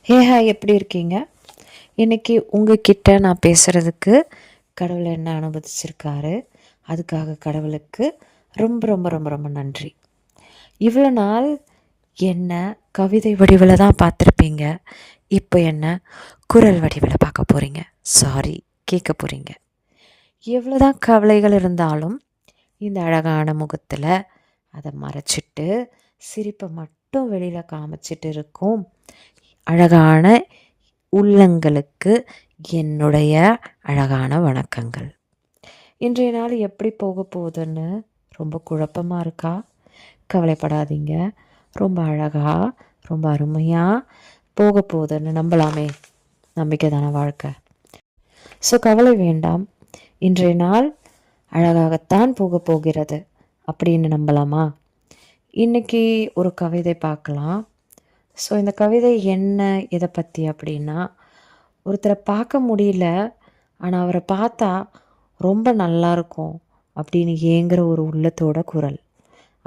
Hi, எப்படி இருக்கீங்க? இன்றைக்கி உங்ககிட்ட நான் பேசுகிறதுக்கு கடவுள் என்ன அனுமதிச்சிருக்காரு. அதுக்காக கடவுளுக்கு ரொம்ப ரொம்ப ரொம்ப ரொம்ப நன்றி. இவ்வளோ நாள் என்ன கவிதை வடிவில் தான் பார்த்துருப்பீங்க. இப்போ என்ன குரல் வடிவில் பார்க்க போகிறீங்க. கேட்க போகிறீங்க. எவ்வளோ தான் கவலைகள் இருந்தாலும் இந்த அழகான முகத்தில் அதை மறைச்சிட்டு சிரிப்பை மட்டும் வெளியில் காமிச்சிட்டு இருக்கும் அழகான உள்ளங்களுக்கு என்னுடைய அழகான வணக்கங்கள். இன்றைய நாள் எப்படி போக போகுதுன்னு ரொம்ப குழப்பமாக இருக்கா? கவலைப்படாதீங்க. ரொம்ப அழகாக ரொம்ப அருமையாக போக போகுதுன்னு நம்பலாமே. நம்பிக்கை தானே வாழ்க்கை. ஸோ கவலை வேண்டாம். இன்றைய நாள் அழகாகத்தான் போக போகிறது அப்படின்னு நம்பலாமா? இன்றைக்கி ஒரு கவிதை பார்க்கலாம். ஸோ இந்த கவிதை என்ன, எதை பற்றி அப்படின்னா, ஒருத்தரை பார்க்க முடியல, ஆனால் அவரை பார்த்தா ரொம்ப நல்லாயிருக்கும் அப்படின்னு ஏங்குற ஒரு உள்ளத்தோட குரல்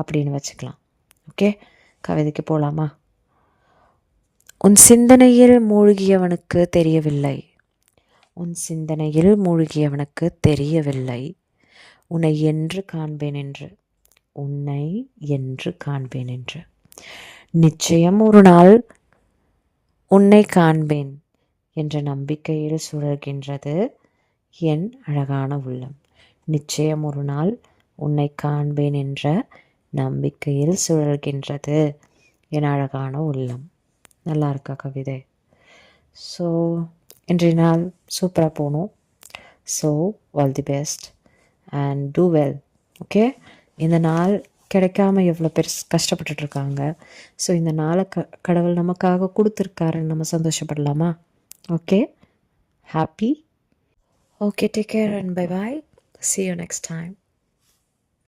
அப்படின்னு வச்சுக்கலாம். ஓகே, கவிதைக்கு போகலாமா? உன் சிந்தனையில் மூழ்கியவனுக்கு தெரியவில்லை, உன் சிந்தனையில் மூழ்கியவனுக்கு தெரியவில்லை, உன்னை என்று காண்பேன் என்று, உன்னை என்று காண்பேன் என்று. நிச்சயம் ஒரு நாள் உன்னை காண்பேன் என்ற நம்பிக்கையில் சுழல்கின்றது என் அழகான உள்ளம். நிச்சயம் ஒரு நாள் உன்னை காண்பேன் என்ற நம்பிக்கையில் சுழல்கின்றது என் அழகான உள்ளம். நல்லா இருக்கா கவிதை? ஸோ இன்றைய நாள் சூப்பராக போகணும். So all the best and do well. Okay, இந்த நாள் கிடைக்காம எவ்வளோ பேர் கஷ்டப்பட்டுட்ருக்காங்க. ஸோ இந்த நாளை கடவுள் நமக்காக கொடுத்துருக்காருன்னு நம்ம சந்தோஷப்படலாமா? Okay, happy. Okay, take care and bye-bye. See you next time.